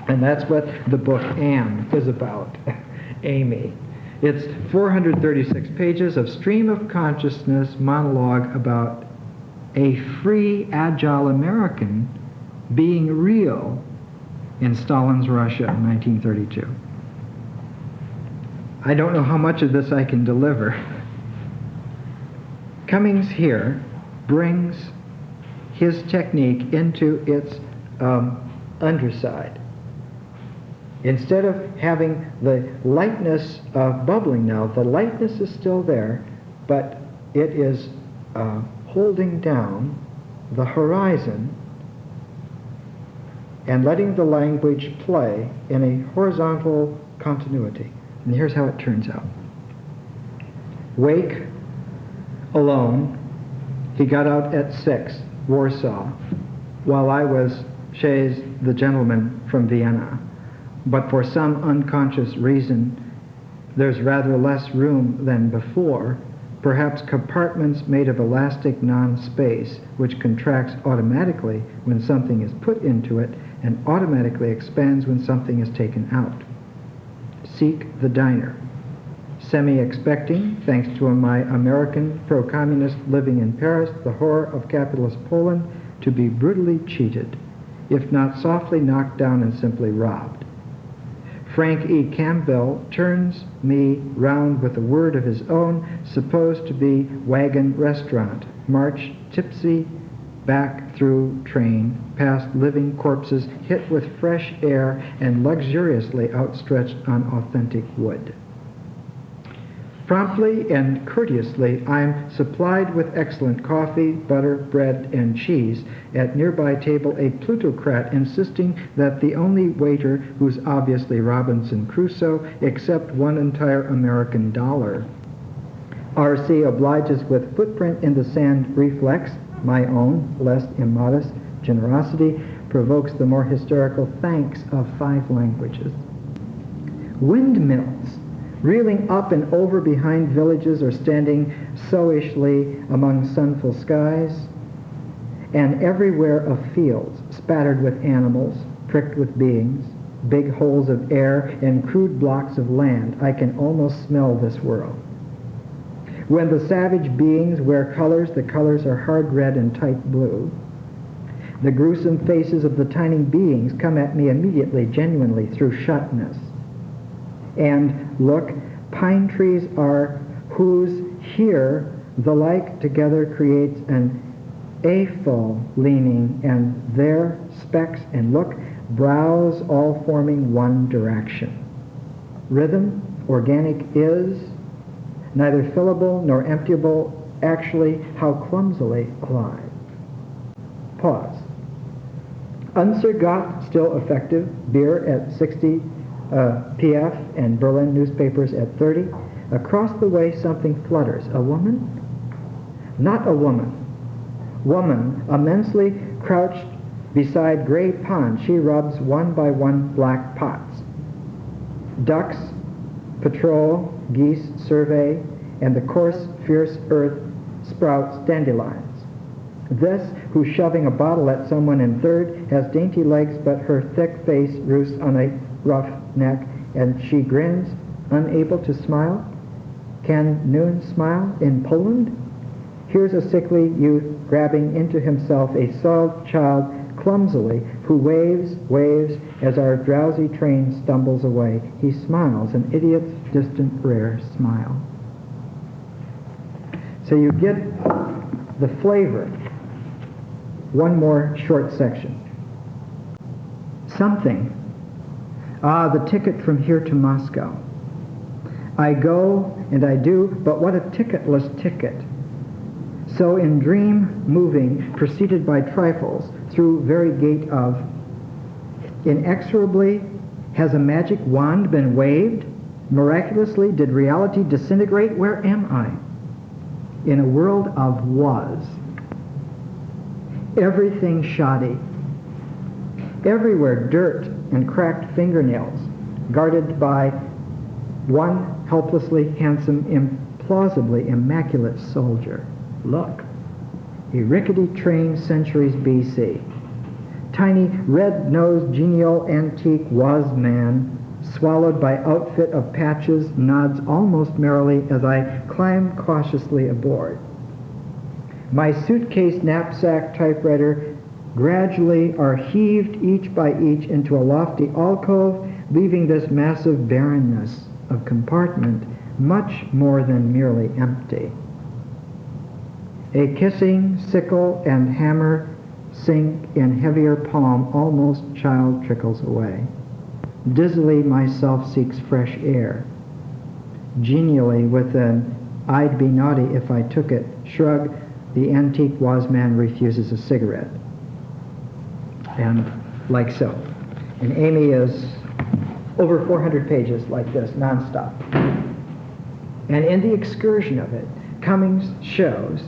Speaker 1: And that's what the book Anne is about, Amy. It's 436 pages of stream of consciousness monologue about a free, agile American being real in Stalin's Russia in 1932. I don't know how much of this I can deliver. Cummings here brings his technique into its underside. Instead of having the lightness of bubbling now, the lightness is still there, but it is holding down the horizon and letting the language play in a horizontal continuity. And here's how it turns out. Wake, alone, he got out at 6, Warsaw, while I was chez the gentleman from Vienna. But for some unconscious reason, there's rather less room than before, perhaps compartments made of elastic non-space, which contracts automatically when something is put into it and automatically expands when something is taken out. Seek the diner. Semi-expecting, thanks to my American pro-communist living in Paris, the horror of capitalist Poland, to be brutally cheated, if not softly knocked down and simply robbed. Frank E. Campbell turns me round with a word of his own, supposed to be wagon restaurant. March tipsy back through train, past living corpses hit with fresh air and luxuriously outstretched on authentic wood. Promptly and courteously, I'm supplied with excellent coffee, butter, bread, and cheese. At nearby table, a plutocrat insisting that the only waiter, who's obviously Robinson Crusoe, accept one entire American dollar. R.C. obliges with footprint in the sand reflex. My own, less immodest generosity provokes the more hysterical thanks of 5 languages. Windmills, reeling up and over behind villages or standing sowishly among sunful skies, and everywhere of fields spattered with animals, pricked with beings, big holes of air and crude blocks of land. I can almost smell this world. When the savage beings wear colors, the colors are hard red and tight blue. The gruesome faces of the tiny beings come at me immediately, genuinely, through shutness. And look, pine trees are whose here the like together creates an A-full leaning, and there specks and look, brows all forming one direction. Rhythm, organic is, neither fillable nor emptyable, actually how clumsily alive. Pause. Unser Gott, still effective, beer at 60 PF and Berlin newspapers at 30. Across the way something flutters. A woman? Not a woman. Woman, immensely crouched beside gray pond, she rubs one by one black pots. Ducks, patrol, geese survey, and the coarse, fierce earth sprouts dandelions. This, who's shoving a bottle at someone in third, has dainty legs, but her thick face roosts on a rough neck, and she grins, unable to smile. Can noon smile in Poland? Here's a sickly youth grabbing into himself a soiled child clumsily, who waves as our drowsy train stumbles away. He smiles, an idiot's distant, rare smile. So you get the flavor. One more short section. Something. The ticket from here to Moscow. I go and I do, but what a ticketless ticket. So in dream moving, preceded by trifles, through very gate of, inexorably, has a magic wand been waved? Miraculously, did reality disintegrate? Where am I? In a world of was. Everything shoddy. Everywhere dirt and cracked fingernails, guarded by one helplessly handsome, implausibly immaculate soldier. Look, a rickety train, centuries B.C. Tiny, red-nosed, genial, antique was man, swallowed by outfit of patches, nods almost merrily as I climb cautiously aboard. My suitcase, knapsack, typewriter gradually are heaved each by each into a lofty alcove, leaving this massive barrenness of compartment much more than merely empty. A kissing sickle and hammer sink in heavier palm, almost child trickles away. Dizzily myself seeks fresh air. Genially, with an "I'd be naughty if I took it" shrug, the antique wasman refuses a cigarette. And like so. And Amy is over 400 pages like this, nonstop. And in the excursion of it, Cummings shows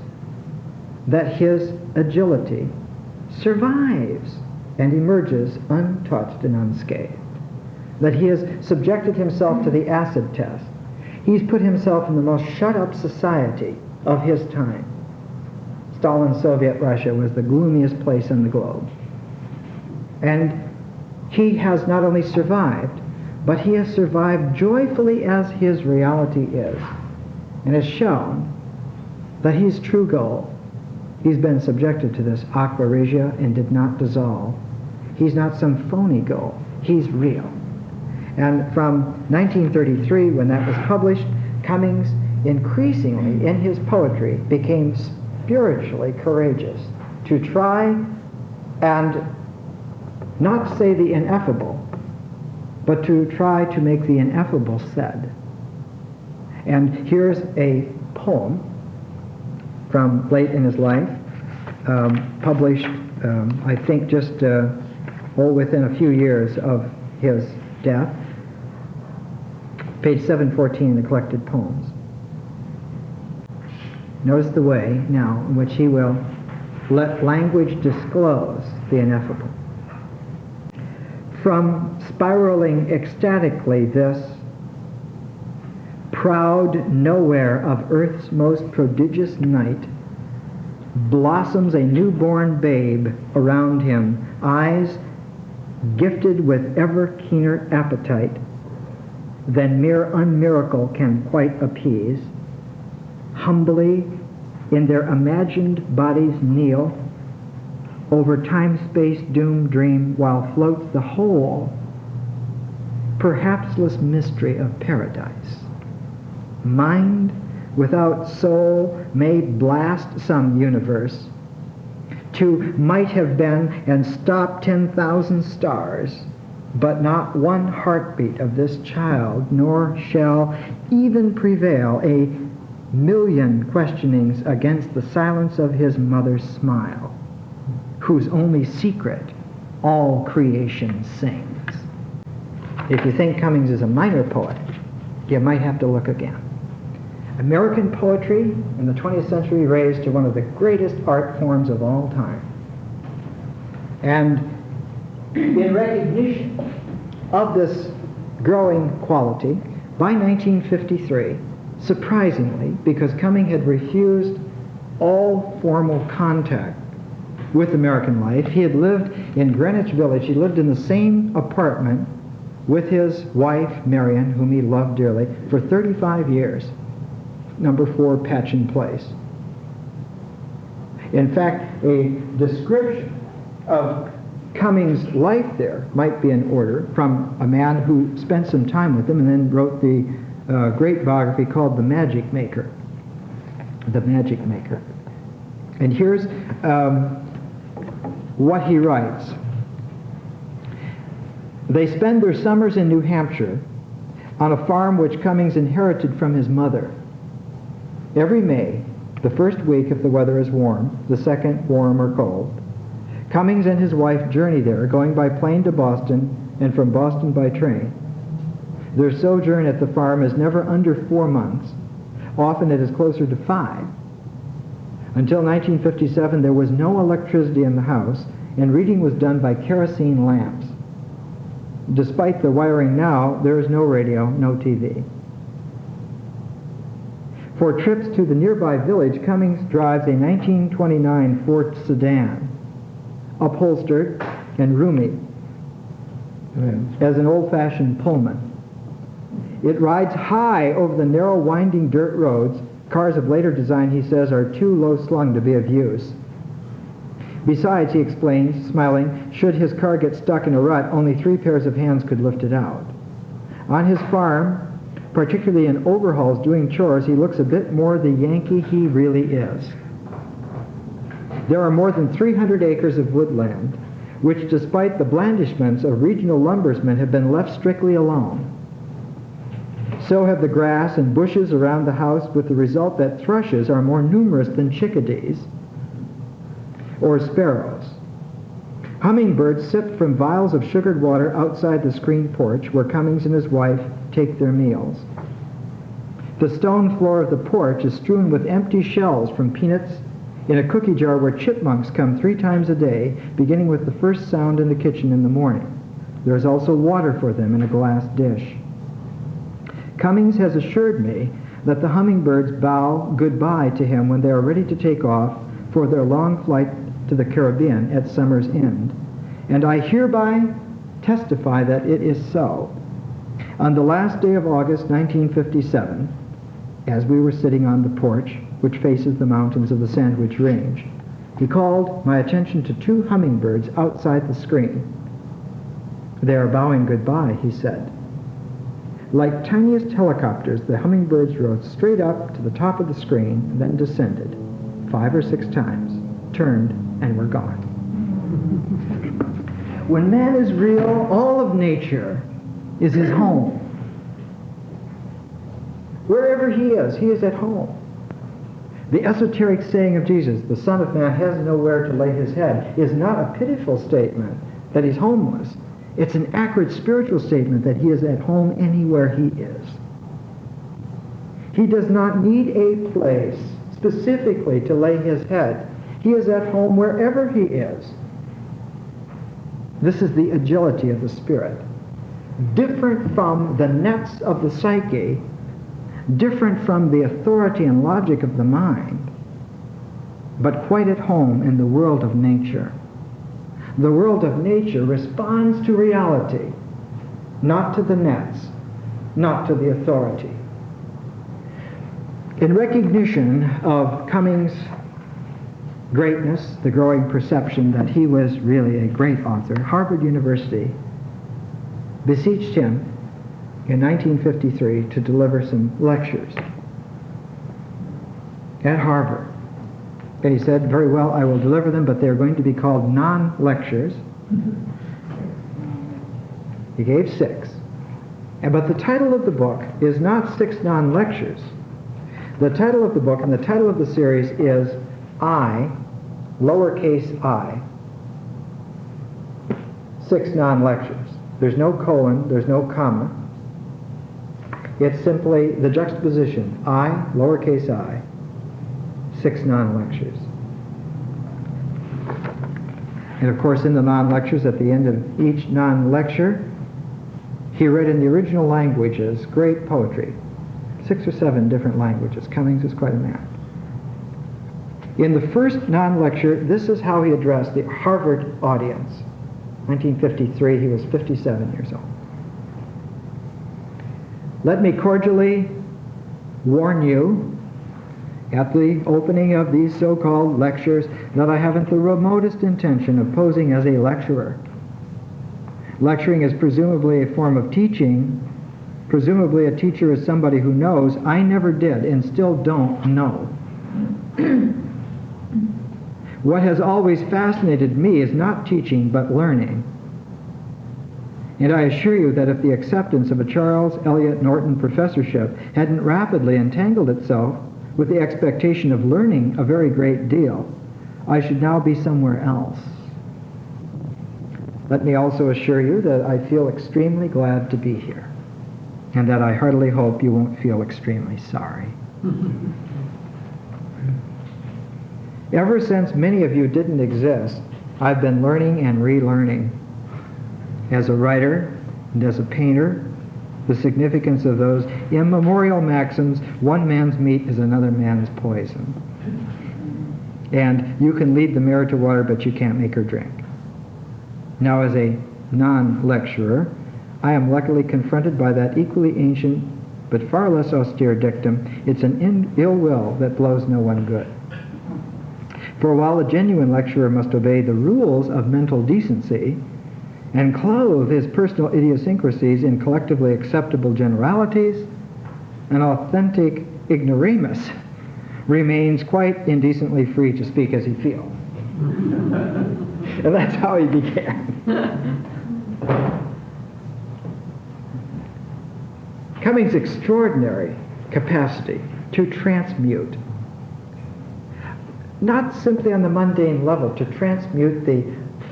Speaker 1: that his agility survives and emerges untouched and unscathed. That he has subjected himself to the acid test. He's put himself in the most shut-up society of his time. Stalin's Soviet Russia was the gloomiest place on the globe. And he has not only survived, but he has survived joyfully as his reality is, and has shown that his true goal, he's been subjected to this aqua regia and did not dissolve. He's not some phony goal. He's real. And from 1933, when that was published, Cummings increasingly in his poetry became spiritually courageous to try and not say the ineffable, but to try to make the ineffable said. And here's a poem from late in his life, published, I think, just within a few years of his death, page 714 in the collected poems. Notice the way now in which he will let language disclose the ineffable. From spiraling ecstatically this proud nowhere of earth's most prodigious night blossoms a newborn babe around him, eyes gifted with ever keener appetite than mere unmiracle can quite appease. Humbly in their imagined bodies kneel, over time-space doomed dream, while floats the whole perhapsless mystery of paradise. Mind without soul may blast some universe to might have been and stop 10,000 stars, but not one heartbeat of this child, nor shall even prevail a million questionings against the silence of his mother's smile, whose only secret all creation sings. If you think Cummings is a minor poet, you might have to look again. American poetry in the 20th century raised to one of the greatest art forms of all time. And in recognition of this growing quality, by 1953, surprisingly, because Cummings had refused all formal contact with American life, he had lived in Greenwich Village. He lived in the same apartment with his wife, Marion, whom he loved dearly, for 35 years. Number 4 Patchen Place. In fact, a description of Cummings' life there might be in order from a man who spent some time with him and then wrote the great biography called The Magic Maker. The Magic Maker. And here's what he writes. They spend their summers in New Hampshire on a farm which Cummings inherited from his mother. Every May, the first week if the weather is warm, the second warm or cold, Cummings and his wife journey there, going by plane to Boston and from Boston by train. Their sojourn at the farm is never under 4 months. Often it is closer to 5. Until 1957, there was no electricity in the house, and reading was done by kerosene lamps. Despite the wiring now, there is no radio, no TV. For trips to the nearby village, Cummings drives a 1929 Ford sedan, upholstered and roomy as an old-fashioned Pullman. It rides high over the narrow, winding dirt roads. Cars of later design, he says, are too low-slung to be of use. Besides, he explains, smiling, should his car get stuck in a rut, only 3 pairs of hands could lift it out. On his farm, particularly in overhauls doing chores, he looks a bit more the Yankee he really is. There are more than 300 acres of woodland, which, despite the blandishments of regional lumbersmen, have been left strictly alone. So have the grass and bushes around the house, with the result that thrushes are more numerous than chickadees or sparrows. Hummingbirds sip from vials of sugared water outside the screened porch, where Cummings and his wife take their meals. The stone floor of the porch is strewn with empty shells from peanuts in a cookie jar where chipmunks come 3 times a day, beginning with the first sound in the kitchen in the morning. There is also water for them in a glass dish. Cummings has assured me that the hummingbirds bow goodbye to him when they are ready to take off for their long flight to the Caribbean at summer's end, and I hereby testify that it is so. On the last day of August 1957, as we were sitting on the porch, which faces the mountains of the Sandwich Range, he called my attention to 2 hummingbirds outside the screen. They are bowing goodbye, he said. Like tiniest helicopters, the hummingbirds rose straight up to the top of the screen and then descended 5 or 6 times, turned, and were gone. When man is real, all of nature is his home. Wherever he is at home. The esoteric saying of Jesus, the Son of Man has nowhere to lay his head, is not a pitiful statement that he's homeless. It's an accurate spiritual statement that he is at home anywhere he is. He does not need a place specifically to lay his head. He is at home wherever he is. This is the agility of the Spirit. Different from the nets of the psyche, different from the authority and logic of the mind, but quite at home in the world of nature. The world of nature responds to reality, not to the nets, not to the authority. In recognition of Cummings' greatness, the growing perception that he was really a great author, Harvard University beseeched him in 1953 to deliver some lectures at Harvard. And he said, very well, I will deliver them, but they're going to be called non-lectures. He gave 6. But the title of the book is not 6 non-lectures. The title of the book and the title of the series is I, lowercase I, 6 non-lectures. There's no colon, there's no comma. It's simply the juxtaposition, I, lowercase I, 6 non-lectures. And of course, in the non-lectures, at the end of each non-lecture, he read in the original languages great poetry, 6 or 7 different languages. Cummings is quite a man. In the first non-lecture, this is how he addressed the Harvard audience. 1953, he was 57 years old. Let me cordially warn you at the opening of these so-called lectures that I haven't the remotest intention of posing as a lecturer. Lecturing is presumably a form of teaching. Presumably a teacher is somebody who knows. I never did and still don't know. What has always fascinated me is not teaching but learning. And I assure you that if the acceptance of a Charles Eliot Norton professorship hadn't rapidly entangled itself with the expectation of learning a very great deal, I should now be somewhere else. Let me also assure you that I feel extremely glad to be here, and that I heartily hope you won't feel extremely sorry. Ever since many of you didn't exist, I've been learning and relearning. As a writer and as a painter, the significance of those immemorial maxims, one man's meat is another man's poison. And you can lead the mare to water, but you can't make her drink. Now, as a non-lecturer, I am luckily confronted by that equally ancient but far less austere dictum, it's an ill will that blows no one good. For while a genuine lecturer must obey the rules of mental decency and clothe his personal idiosyncrasies in collectively acceptable generalities, an authentic ignoramus remains quite indecently free to speak as he feels. And that's how he began. Cummings' extraordinary capacity to transmute, not simply on the mundane level, to transmute the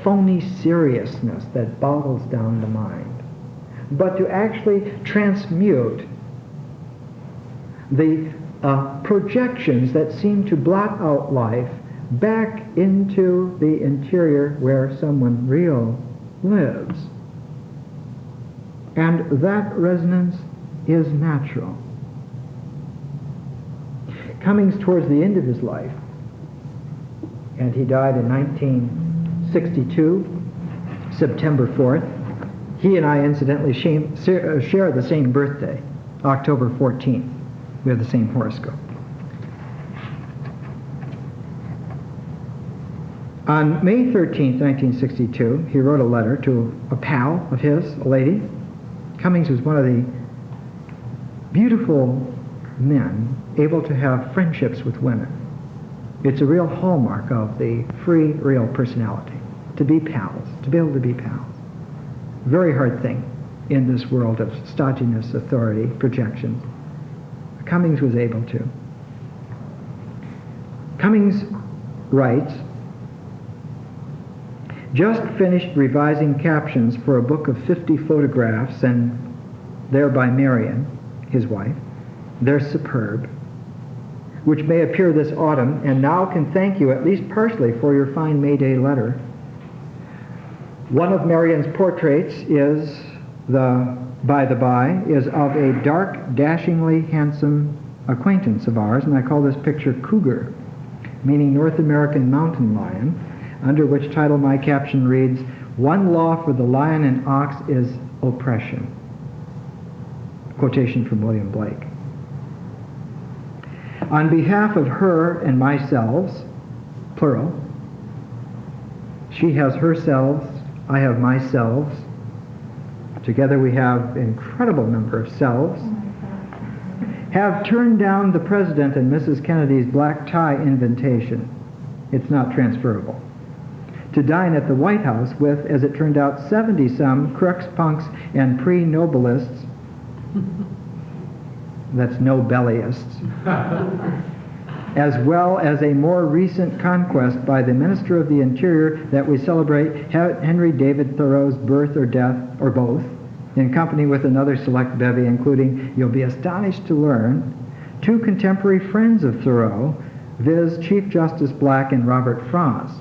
Speaker 1: phony seriousness that boggles down the mind, but to actually transmute the projections that seem to blot out life back into the interior where someone real lives. And that resonance is natural. Cummings, towards the end of his life, and he died in 1962, September 4th. He and I, incidentally, share the same birthday, October 14th. We have the same horoscope. On May 13th, 1962, he wrote a letter to a pal of his, a lady. Cummings was one of the beautiful men able to have friendships with women. It's a real hallmark of the free, real personality, to be pals, to be able to be pals. Very hard thing in this world of stodginess, authority, projection. Cummings was able to. Cummings writes, just finished revising captions for a book of 50 photographs, and they're by Marion, his wife. They're superb, which may appear this autumn, and now can thank you at least partially for your fine May Day letter. One of Marion's portraits is, by the by, is of a dark, dashingly handsome acquaintance of ours, and I call this picture Cougar, meaning North American mountain lion, under which title my caption reads, "One law for the lion and ox is oppression." Quotation from William Blake. On behalf of her and myself, plural, she has herself, I have myself. Together we have an incredible number of selves. Have turned down the President and Mrs. Kennedy's black tie invitation. It's not transferable. To dine at the White House with, as it turned out, 70-some crooks, punks, and pre-nobelists. That's no-bellyists. As well as a more recent conquest by the Minister of the Interior that we celebrate Henry David Thoreau's birth or death, or both, in company with another select bevy, including, you'll be astonished to learn, 2 contemporary friends of Thoreau, viz. Chief Justice Black and Robert Frost.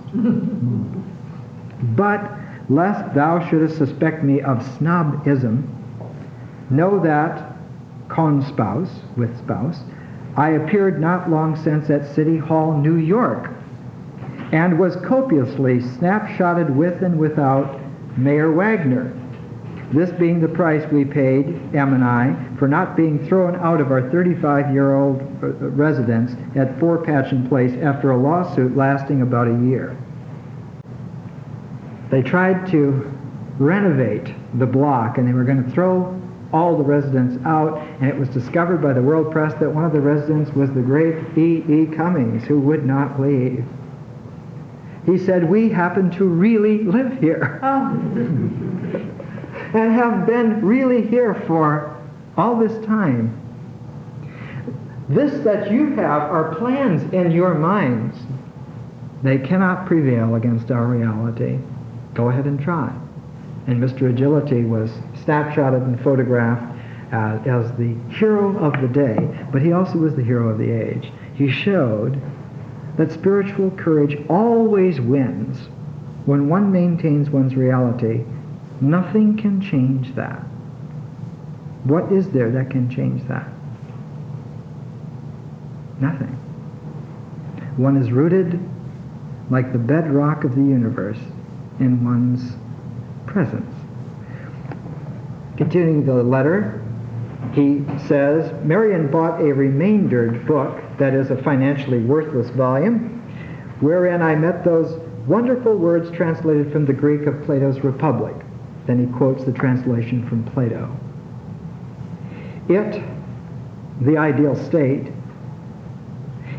Speaker 1: But, lest thou shouldest suspect me of snobism, know that, con spouse, with spouse, I appeared not long since at City Hall, New York, and was copiously snapshotted with and without Mayor Wagner. This being the price we paid, M and I, for not being thrown out of our 35-year-old residence at 4 Patchen Place after a lawsuit lasting about a year. They tried to renovate the block, and they were going to throw all the residents out, and it was discovered by the world press that one of the residents was the great E.E. Cummings, who would not leave. He said, we happen to really live here. And have been really here for all this time. This that you have are plans in your minds. They cannot prevail against our reality. Go ahead and try. And Mr. Agility was snapshotted and photographed as the hero of the day, but he also was the hero of the age. He showed that spiritual courage always wins when one maintains one's reality. Nothing can change that. What is there that can change that? Nothing. One is rooted like the bedrock of the universe in one's presence. Continuing the letter, he says, Marion bought a remaindered book, that is a financially worthless volume, wherein I met those wonderful words translated from the Greek of Plato's Republic. Then he quotes the translation from Plato. It, the ideal state,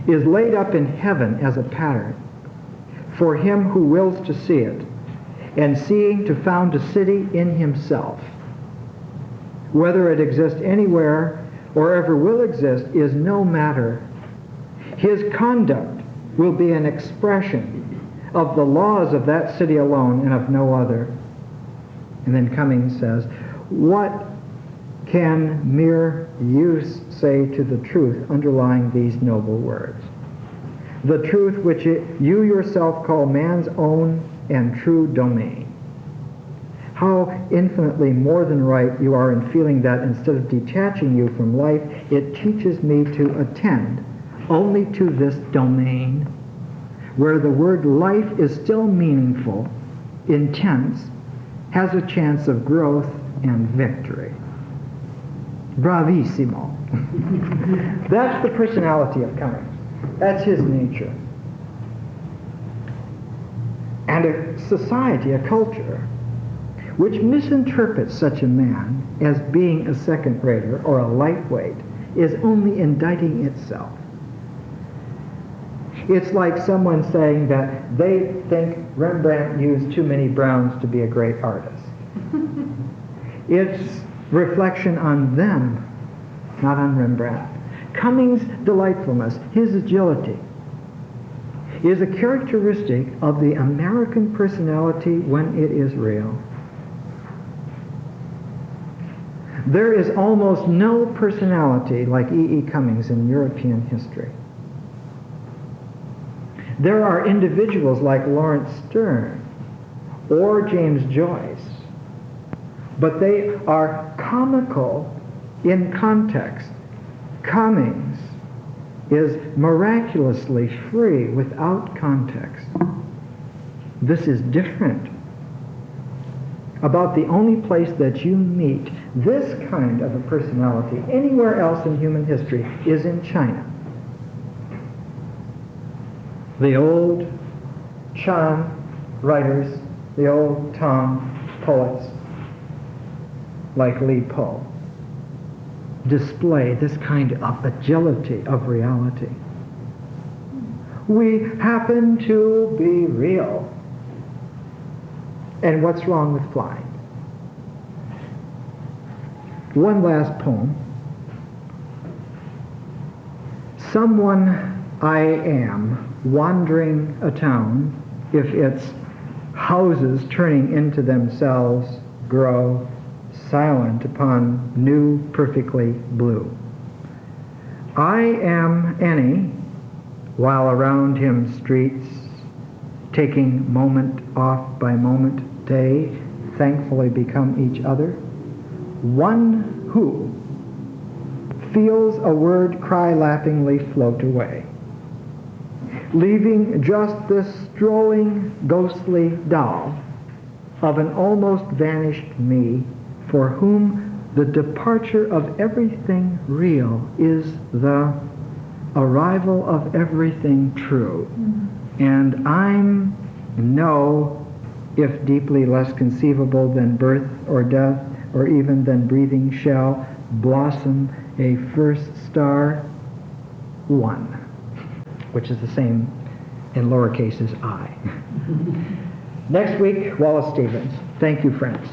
Speaker 1: is laid up in heaven as a pattern for him who wills to see it, and seeing to found a city in himself. Whether it exists anywhere or ever will exist is no matter. His conduct will be an expression of the laws of that city alone and of no other. And then Cummings says, what can mere use say to the truth underlying these noble words? The truth which you yourself call man's own and true domain. How infinitely more than right you are in feeling that instead of detaching you from life, it teaches me to attend only to this domain, where the word life is still meaningful, intense, has a chance of growth and victory. Bravissimo. That's the personality of Cummings. That's his nature. And a society, a culture, which misinterprets such a man as being a second-rater or a lightweight, is only indicting itself. It's like someone saying that they think Rembrandt used too many browns to be a great artist. It's reflection on them, not on Rembrandt. Cummings' delightfulness, his agility, is a characteristic of the American personality when it is real. There is almost no personality like E. E. Cummings in European history. There are individuals like Lawrence Sterne or James Joyce, but they are comical in context. Cummings is miraculously free without context. This is different. About the only place that you meet this kind of a personality anywhere else in human history is in China. The old Chan writers, the old Tang poets, like Li Po, display this kind of agility of reality. We happen to be real. And what's wrong with flying? One last poem. Someone I am wandering a town, if its houses turning into themselves grow silent upon new perfectly blue. I am any, while around him streets, taking moment off by moment, day, thankfully become each other. One who feels a word cry laughingly float away, leaving just this strolling, ghostly doll of an almost vanished me, for whom the departure of everything real is the arrival of everything true. And I'm no, if deeply less conceivable than birth or death, or even than breathing shall blossom a first star, one, which is the same in lowercase as I. Next week, Wallace Stevens. Thank you, friends.